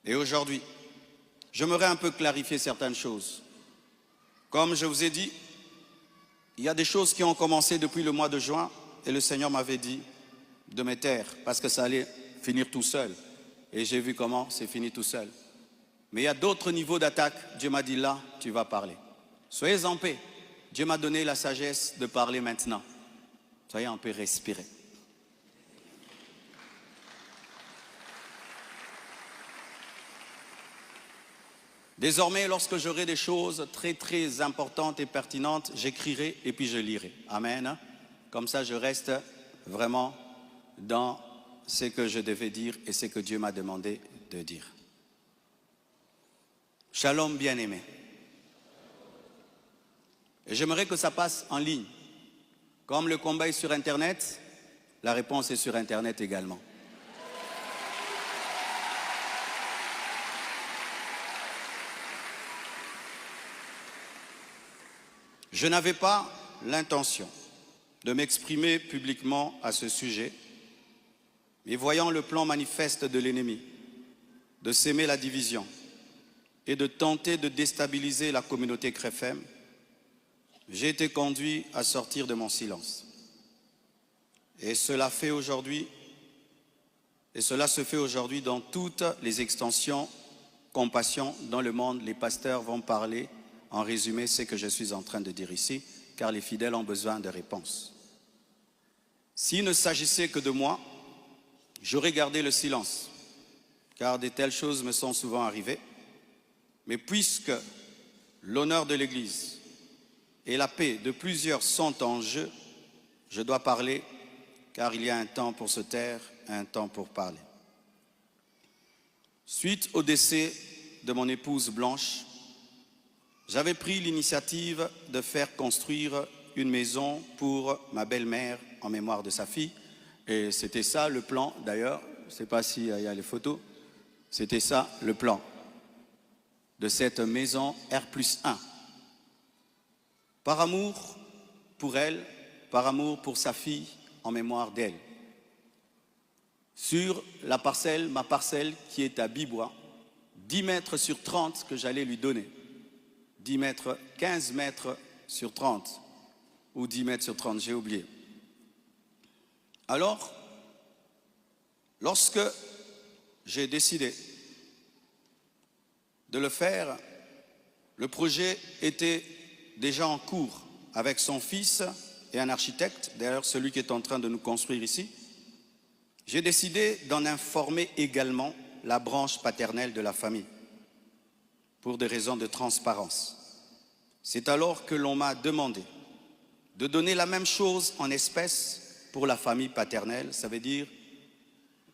Et aujourd'hui, j'aimerais un peu clarifier certaines choses. Comme je vous ai dit, il y a des choses qui ont commencé depuis le mois de juin et le Seigneur m'avait dit de me taire parce que ça allait finir tout seul. Et j'ai vu comment c'est fini tout seul. Mais il y a d'autres niveaux d'attaque. Dieu m'a dit là, tu vas parler. Soyez en paix. Dieu m'a donné la sagesse de parler maintenant. Soyez en paix, respirez. Désormais, lorsque j'aurai des choses très importantes et pertinentes, j'écrirai et puis je lirai. Amen. Comme ça, je reste vraiment dans ce que je devais dire et ce que Dieu m'a demandé de dire. Shalom bien-aimé. Et j'aimerais que ça passe en ligne. Comme le combat est sur Internet, la réponse est sur Internet également. Je n'avais pas l'intention de m'exprimer publiquement à ce sujet, mais voyant le plan manifeste de l'ennemi, de s'aimer la division et de tenter de déstabiliser la communauté CREFEM, j'ai été conduit à sortir de mon silence. Et cela se fait aujourd'hui dans toutes les extensions compassion dans le monde. Les pasteurs vont parler en résumé ce que je suis en train de dire ici, car les fidèles ont besoin de réponses. S'il ne s'agissait que de moi, j'aurais gardé le silence, car de telles choses me sont souvent arrivées. Mais puisque l'honneur de l'Église et la paix de plusieurs sont en jeu, je dois parler, car il y a un temps pour se taire, un temps pour parler. Suite au décès de mon épouse Blanche, j'avais pris l'initiative de faire construire une maison pour ma belle-mère en mémoire de sa fille. Et c'était ça le plan d'ailleurs, je ne sais pas s'il y a les photos, c'était ça le plan de cette maison R+1. Par amour pour elle, par amour pour sa fille, en mémoire d'elle. Sur la parcelle, ma parcelle qui est à Bibois, 10 mètres sur 30 que j'allais lui donner. 10 mètres, 15 mètres sur 30, ou 10 mètres sur 30, j'ai oublié. Alors, lorsque j'ai décidé de le faire, le projet était déjà en cours avec son fils et un architecte, d'ailleurs celui qui est en train de nous construire ici. J'ai décidé d'en informer également la branche paternelle de la famille, pour des raisons de transparence. C'est alors que l'on m'a demandé de donner la même chose en espèces pour la famille paternelle, ça veut dire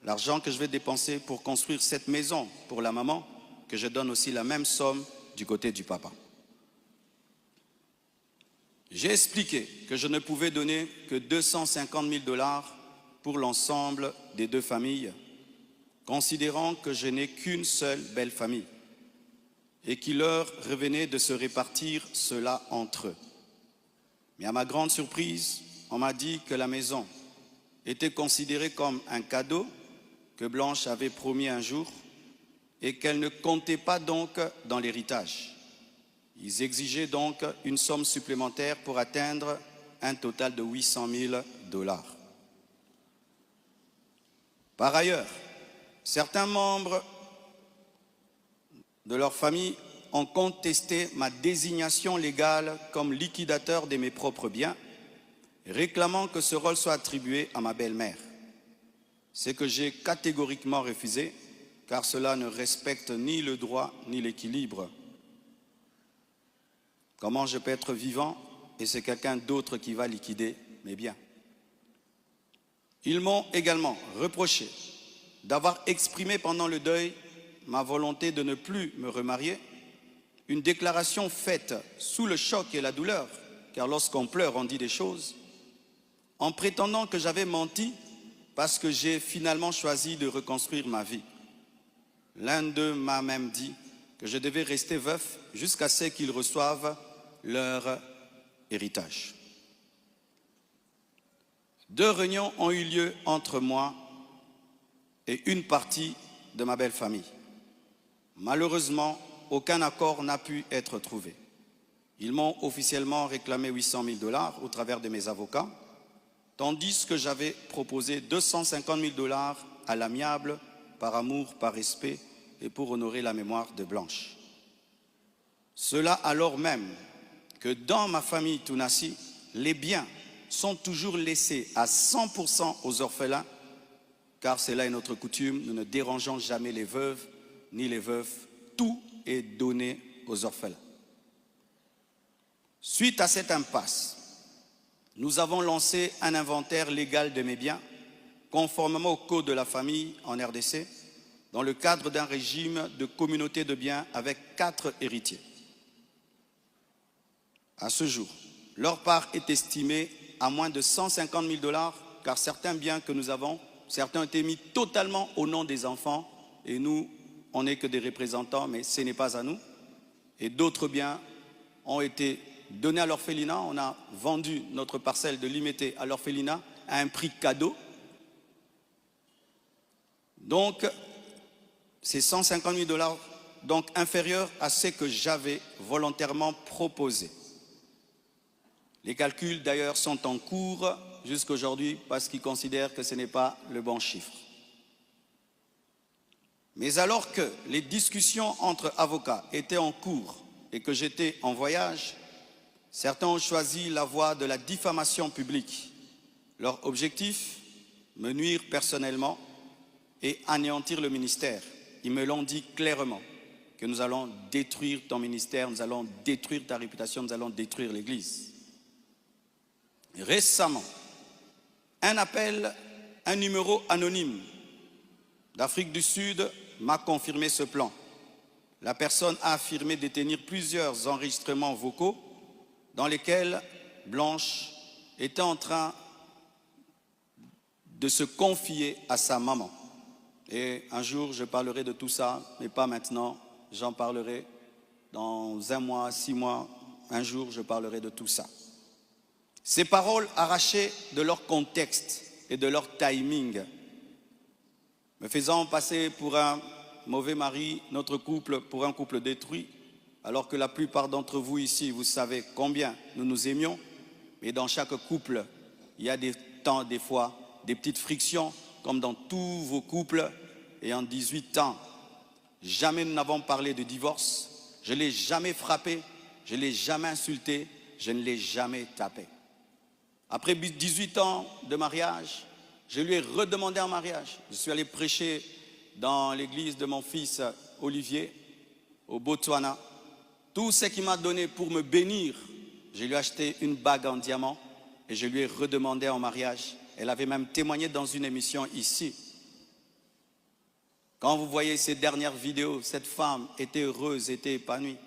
l'argent que je vais dépenser pour construire cette maison pour la maman, que je donne aussi la même somme du côté du papa. J'ai expliqué que je ne pouvais donner que 250 000 $ pour l'ensemble des deux familles, considérant que je n'ai qu'une seule belle famille et qu'il leur revenait de se répartir cela entre eux. Mais à ma grande surprise, on m'a dit que la maison était considérée comme un cadeau que Blanche avait promis un jour et qu'elle ne comptait pas donc dans l'héritage. Ils exigeaient donc une somme supplémentaire pour atteindre un total de 800 000 $. Par ailleurs, certains membres de leur famille ont contesté ma désignation légale comme liquidateur de mes propres biens, réclamant que ce rôle soit attribué à ma belle-mère. Ce que j'ai catégoriquement refusé, car cela ne respecte ni le droit ni l'équilibre. Comment je peux être vivant et c'est quelqu'un d'autre qui va liquider mes biens? Ils m'ont également reproché d'avoir exprimé pendant le deuil ma volonté de ne plus me remarier, une déclaration faite sous le choc et la douleur, car lorsqu'on pleure, on dit des choses, en prétendant que j'avais menti parce que j'ai finalement choisi de reconstruire ma vie. L'un d'eux m'a même dit que je devais rester veuf jusqu'à ce qu'ils reçoivent leur héritage. 2 réunions ont eu lieu entre moi et une partie de ma belle famille. Malheureusement, aucun accord n'a pu être trouvé. Ils m'ont officiellement réclamé 800 000 $ au travers de mes avocats, tandis que j'avais proposé 250 000 $ à l'amiable, par amour, par respect et pour honorer la mémoire de Blanche. Cela alors même que dans ma famille Tounassi, les biens sont toujours laissés à 100% aux orphelins, car cela est notre coutume, nous ne dérangeons jamais les veuves ni les veufs, tout est donné aux orphelins. Suite à cette impasse, nous avons lancé un inventaire légal de mes biens, conformément au code de la famille en RDC, dans le cadre d'un régime de communauté de biens avec 4 héritiers. À ce jour, leur part est estimée à moins de 150 000 $, car certains biens que nous avons, certains ont été mis totalement au nom des enfants, et nous, on n'est que des représentants, mais ce n'est pas à nous. Et d'autres biens ont été donnés à l'orphelinat. On a vendu notre parcelle de Limété à l'orphelinat à un prix cadeau. Donc, c'est 150 000 $, donc inférieur à ce que j'avais volontairement proposé. Les calculs d'ailleurs sont en cours jusqu'à aujourd'hui parce qu'ils considèrent que ce n'est pas le bon chiffre. Mais alors que les discussions entre avocats étaient en cours et que j'étais en voyage, certains ont choisi la voie de la diffamation publique. Leur objectif, me nuire personnellement et anéantir le ministère. Ils me l'ont dit clairement, que nous allons détruire ton ministère, nous allons détruire ta réputation, nous allons détruire l'Église. Récemment, un numéro anonyme d'Afrique du Sud m'a confirmé ce plan. La personne a affirmé détenir plusieurs enregistrements vocaux dans lesquels Blanche était en train de se confier à sa maman. Et un jour, je parlerai de tout ça, mais pas maintenant. J'en parlerai dans 1 mois, 6 mois. Un jour, je parlerai de tout ça. Ces paroles arrachées de leur contexte et de leur timing, me faisant passer pour un mauvais mari, notre couple pour un couple détruit, alors que la plupart d'entre vous ici, vous savez combien nous nous aimions, mais dans chaque couple, il y a des temps, des fois, des petites frictions, comme dans tous vos couples. Et en 18 ans, jamais nous n'avons parlé de divorce, je ne l'ai jamais frappé, je ne l'ai jamais insulté, je ne l'ai jamais tapé. Après 18 ans de mariage, je lui ai redemandé en mariage. Je suis allé prêcher dans l'église de mon fils Olivier, au Botswana. Tout ce qu'il m'a donné pour me bénir, je lui ai acheté une bague en diamant et je lui ai redemandé en mariage. Elle avait même témoigné dans une émission ici. Quand vous voyez ces dernières vidéos, cette femme était heureuse, était épanouie.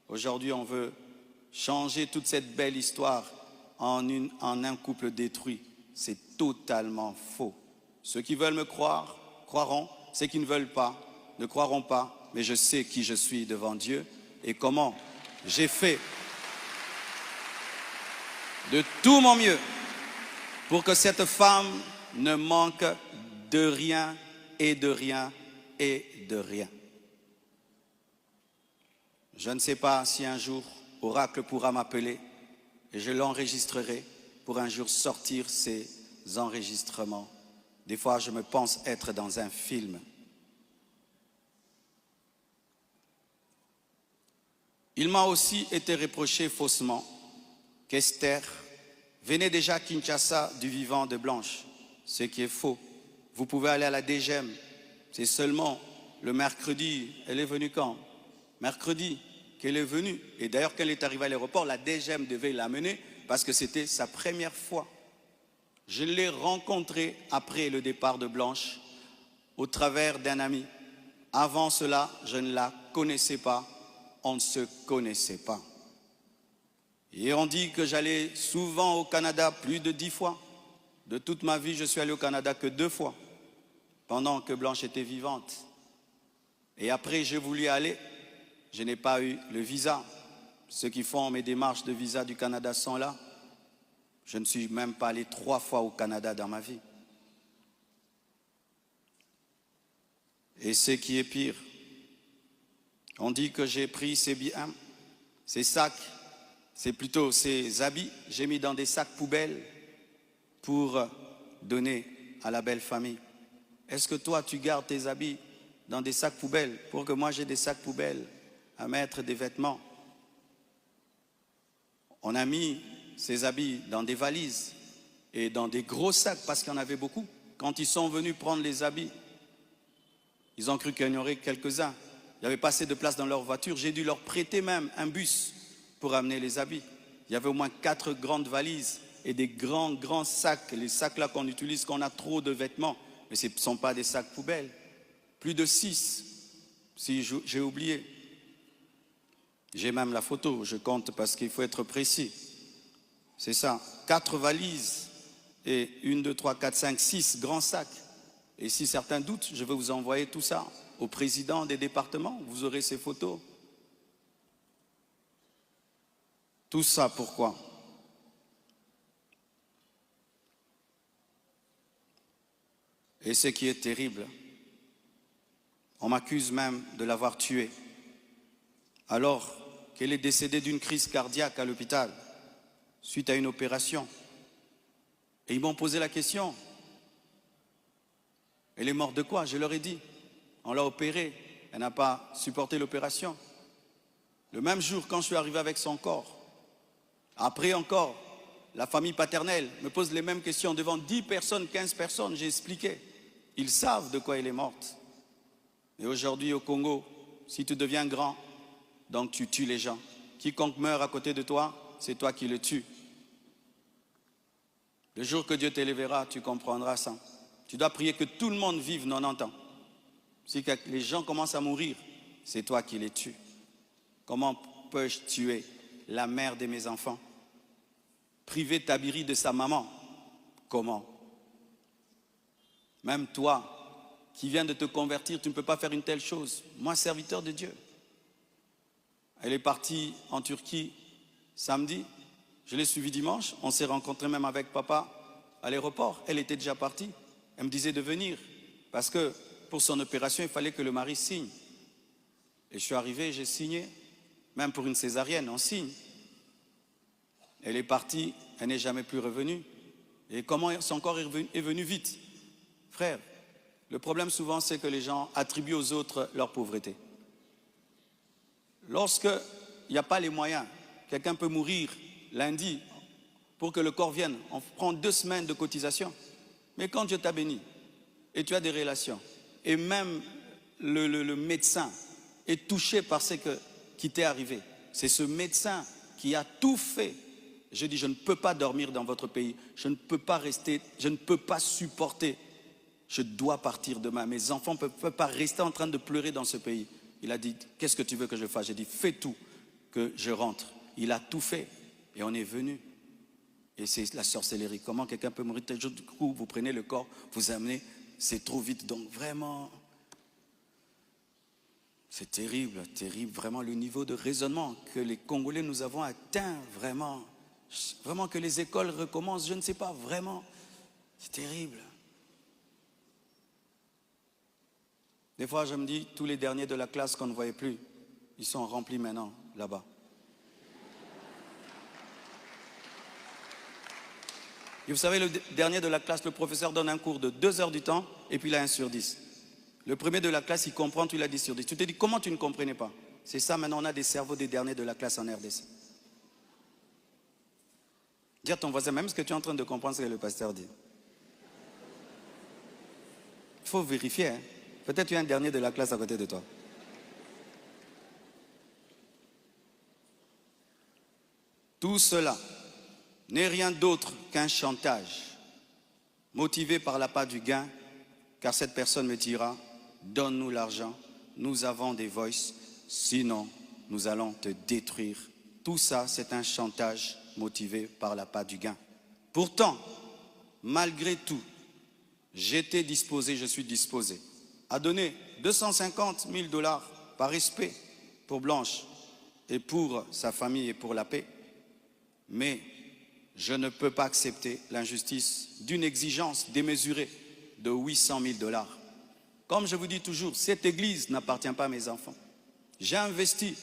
Aujourd'hui, on veut changer toute cette belle histoire en un couple détruit. C'est totalement faux. Ceux qui veulent me croire, croiront. Ceux qui ne veulent pas, ne croiront pas. Mais je sais qui je suis devant Dieu et comment j'ai fait de tout mon mieux pour que cette femme ne manque de rien et de rien et de rien. Je ne sais pas si un jour Oracle pourra m'appeler et je l'enregistrerai pour un jour sortir ces enregistrements. Des fois, je me pense être dans un film. Il m'a aussi été reproché faussement qu'Esther venait déjà à Kinshasa du vivant de Blanche, ce qui est faux. Vous pouvez aller à la DGM, c'est seulement le mercredi. Elle est venue quand? Mercredi qu'elle est venue. Et d'ailleurs, quand elle est arrivée à l'aéroport, la DGM devait l'amener parce que c'était sa première fois. Je l'ai rencontrée après le départ de Blanche au travers d'un ami. Avant cela, je ne la connaissais pas. On ne se connaissait pas. Et on dit que j'allais souvent au Canada plus de 10 fois. De toute ma vie, je suis allé au Canada que 2 fois, pendant que Blanche était vivante. Et après, j'ai voulu aller, je n'ai pas eu le visa. Ceux qui font mes démarches de visa du Canada sont là. Je ne suis même pas allé 3 fois au Canada dans ma vie. Et ce qui est pire, On dit que j'ai pris ces biens, ces sacs, c'est plutôt ces habits, j'ai mis dans des sacs poubelles pour donner à la belle famille. Est-ce que toi, tu gardes tes habits dans des sacs poubelles pour que moi j'ai des sacs poubelles à mettre des vêtements? On a mis ces habits dans des valises et dans des gros sacs parce qu'il y en avait beaucoup. Quand ils sont venus prendre les habits, ils ont cru qu'il y en aurait quelques-uns. Il n'y avait pas assez de place dans leur voiture. J'ai dû leur prêter même un bus pour amener les habits. Il y avait au moins 4 grandes valises et des grands sacs. Les sacs là qu'on utilise quand on a trop de vêtements. Mais ce ne sont pas des sacs poubelles. Plus de 6, si j'ai oublié. J'ai même la photo, je compte parce qu'il faut être précis. C'est ça, 4 valises et 1, 2, 3, 4, 5, 6 grands sacs. Et si certains doutent, je vais vous envoyer tout ça au président des départements. Vous aurez ces photos. Tout ça, pourquoi? Et ce qui est terrible, on m'accuse même de l'avoir tué, alors qu'elle est décédée d'une crise cardiaque à l'hôpital, suite à une opération. Et ils m'ont posé la question, elle est morte de quoi? Je leur ai dit, on l'a opérée, elle n'a pas supporté l'opération. Le même jour, quand je suis arrivé avec son corps, après encore, la famille paternelle me pose les mêmes questions devant 10 personnes, 15 personnes, j'ai expliqué. Ils savent de quoi elle est morte. Et aujourd'hui au Congo, si tu deviens grand, donc tu tues les gens. Quiconque meurt à côté de toi, c'est toi qui le tues. Le jour que Dieu t'élèvera, tu comprendras ça. Tu dois prier que tout le monde vive 90 ans. Si les gens commencent à mourir, c'est toi qui les tues. Comment peux-je tuer la mère de mes enfants? Priver Tabiri de sa maman? Comment? Même toi, qui viens de te convertir, tu ne peux pas faire une telle chose. Moi, serviteur de Dieu. Elle est partie en Turquie samedi. Je l'ai suivie dimanche. On s'est rencontrés même avec papa à l'aéroport. Elle était déjà partie. Elle me disait de venir parce que pour son opération, il fallait que le mari signe. Et je suis arrivé, j'ai signé. Même pour une césarienne, on signe. Elle est partie, elle n'est jamais plus revenue. Et comment son corps est venu vite? Frère, le problème souvent, c'est que les gens attribuent aux autres leur pauvreté. Lorsqu'il n'y a pas les moyens, quelqu'un peut mourir lundi pour que le corps vienne. On prend 2 semaines de cotisation. Mais quand Dieu t'a béni et tu as des relations, et même le médecin est touché par ce qui t'est arrivé, c'est ce médecin qui a tout fait. Je dis, je ne peux pas dormir dans votre pays, je ne peux pas rester, je ne peux pas supporter. Je dois partir demain. Mes enfants ne peuvent pas rester en train de pleurer dans ce pays. Il a dit, qu'est-ce que tu veux que je fasse? J'ai dit, fais tout, que je rentre. Il a tout fait et on est venu. Et c'est la sorcellerie. Comment quelqu'un peut mourir tel jour? Du coup, vous prenez le corps, vous amenez, c'est trop vite. Donc vraiment, c'est terrible, terrible. Vraiment le niveau de raisonnement que les Congolais nous avons atteint, vraiment. Vraiment que les écoles recommencent, je ne sais pas, vraiment. C'est terrible. Des fois, je me dis, tous les derniers de la classe qu'on ne voyait plus, ils sont remplis maintenant, là-bas. Et vous savez, le dernier de la classe, le professeur donne un cours de 2 heures du temps, et puis il a 1 sur 10. Le premier de la classe, il comprend, tu l'as 10 sur 10. Tu te dis, comment tu ne comprenais pas? C'est ça, maintenant, on a des cerveaux des derniers de la classe en RDC. Dis à ton voisin, même ce que tu es en train de comprendre, ce que le pasteur dit. Il faut vérifier, hein. Peut-être tu as un dernier de la classe à côté de toi. Tout cela n'est rien d'autre qu'un chantage, motivé par l'appât du gain, car cette personne me dira, donne-nous l'argent, nous avons des voices, sinon nous allons te détruire. Tout ça, c'est un chantage motivé par l'appât du gain. Pourtant, malgré tout, j'étais disposé, je suis disposé à donner 250 000 $ par respect pour Blanche et pour sa famille et pour la paix. Mais je ne peux pas accepter l'injustice d'une exigence démesurée de 800 000 $. Comme je vous dis toujours, cette église n'appartient pas à mes enfants. J'ai investi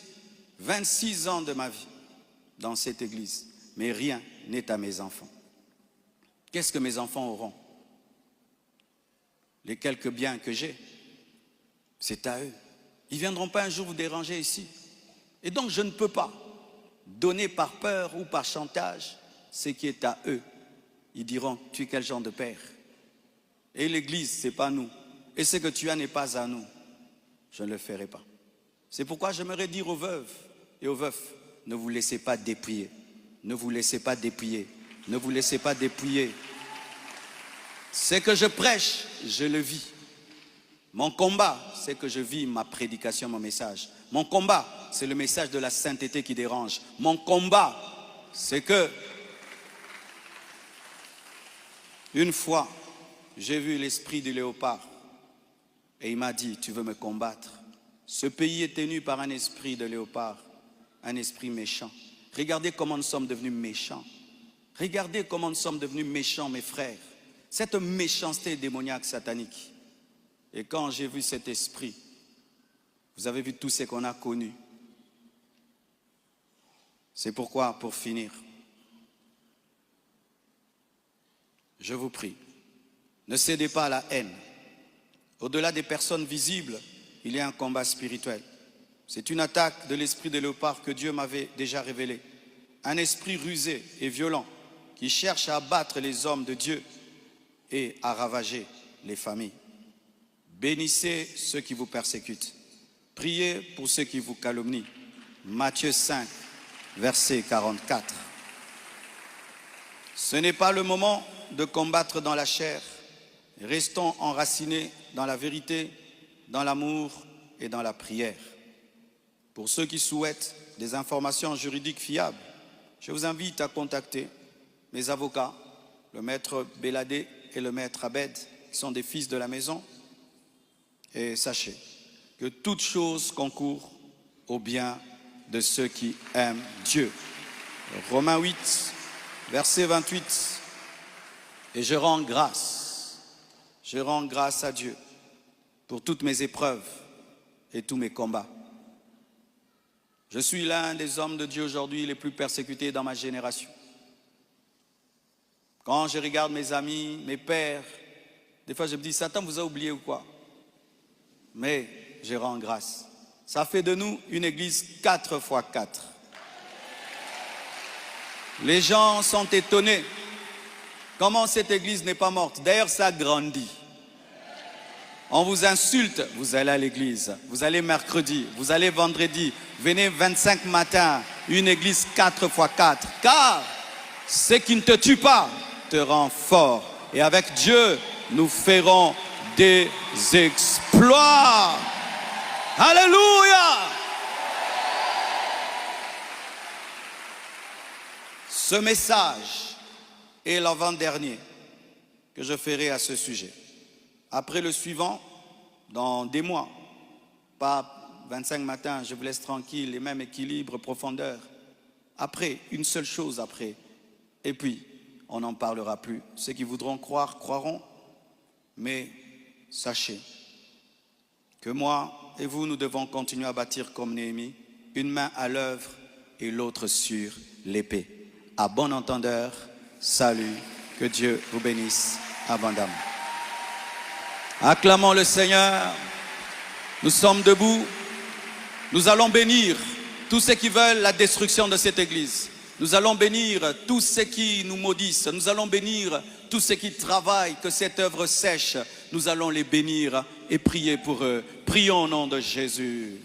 26 ans de ma vie dans cette église, mais rien n'est à mes enfants. Qu'est-ce que mes enfants auront? Les quelques biens que j'ai, c'est à eux. Ils ne viendront pas un jour vous déranger ici. Et donc je ne peux pas donner par peur ou par chantage ce qui est à eux. Ils diront, tu es quel genre de père? Et l'église, ce n'est pas nous. Et ce que tu as n'est pas à nous. Je ne le ferai pas. C'est pourquoi j'aimerais dire aux veuves et aux veufs, ne vous laissez pas dépouiller. Ne vous laissez pas dépouiller. Ne vous laissez pas dépouiller. Ce que je prêche, je le vis. Mon combat, c'est que je vis ma prédication, mon message. Mon combat, c'est le message de la sainteté qui dérange. Mon combat, c'est que une fois, j'ai vu l'esprit du léopard et il m'a dit, tu veux me combattre? Ce pays est tenu par un esprit de léopard, un esprit méchant. Regardez comment nous sommes devenus méchants. Regardez comment nous sommes devenus méchants, mes frères. Cette méchanceté démoniaque satanique. Et quand j'ai vu cet esprit, vous avez vu tout ce qu'on a connu. C'est pourquoi, pour finir, je vous prie, ne cédez pas à la haine. Au-delà des personnes visibles, il y a un combat spirituel. C'est une attaque de l'esprit de léopard que Dieu m'avait déjà révélé. Un esprit rusé et violent qui cherche à abattre les hommes de Dieu et à ravager les familles. Bénissez ceux qui vous persécutent. Priez pour ceux qui vous calomnient. Matthieu 5, verset 44. Ce n'est pas le moment de combattre dans la chair. Restons enracinés dans la vérité, dans l'amour et dans la prière. Pour ceux qui souhaitent des informations juridiques fiables, je vous invite à contacter mes avocats, le maître Béladé et le maître Abed, qui sont des fils de la maison. Et sachez que toute chose concourt au bien de ceux qui aiment Dieu. Romains 8, verset 28. Et je rends grâce à Dieu pour toutes mes épreuves et tous mes combats. Je suis l'un des hommes de Dieu aujourd'hui les plus persécutés dans ma génération. Quand je regarde mes amis, mes pères, des fois je me dis, Satan vous a oublié ou quoi? Mais je rends grâce. Ça fait de nous une église 4x4. Les gens sont étonnés. Comment cette église n'est pas morte? D'ailleurs, ça grandit. On vous insulte, vous allez à l'église. Vous allez mercredi, vous allez vendredi. Venez 25 matins, une église 4x4. Car ce qui ne te tue pas te rend fort. Et avec Dieu, nous ferons des exploits. Alléluia! Ce message est l'avant-dernier que je ferai à ce sujet. Après le suivant, dans des mois, pas 25 matins, je vous laisse tranquille, les mêmes équilibres, profondeur. Après, une seule chose après. Et puis, on n'en parlera plus. Ceux qui voudront croire, croiront. Mais sachez que moi et vous, nous devons continuer à bâtir comme Néhémie, une main à l'œuvre et l'autre sur l'épée. À bon entendeur, salut, que Dieu vous bénisse abondamment. Acclamons le Seigneur. Nous sommes debout. Nous allons bénir tous ceux qui veulent la destruction de cette église. Nous allons bénir tous ceux qui nous maudissent. Nous allons bénir tous ceux qui travaillent, que cette œuvre sèche. Nous allons les bénir et prier pour eux. Prions au nom de Jésus.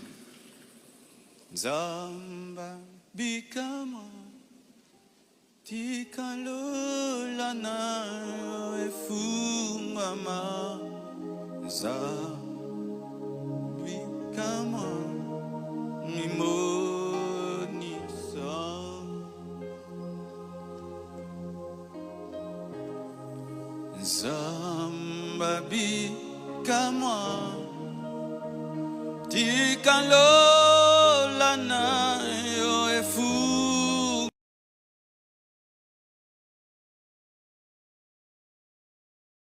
Zamba bikama tikalolana efumama zamba bikama mimonisa zamba bikama tikalo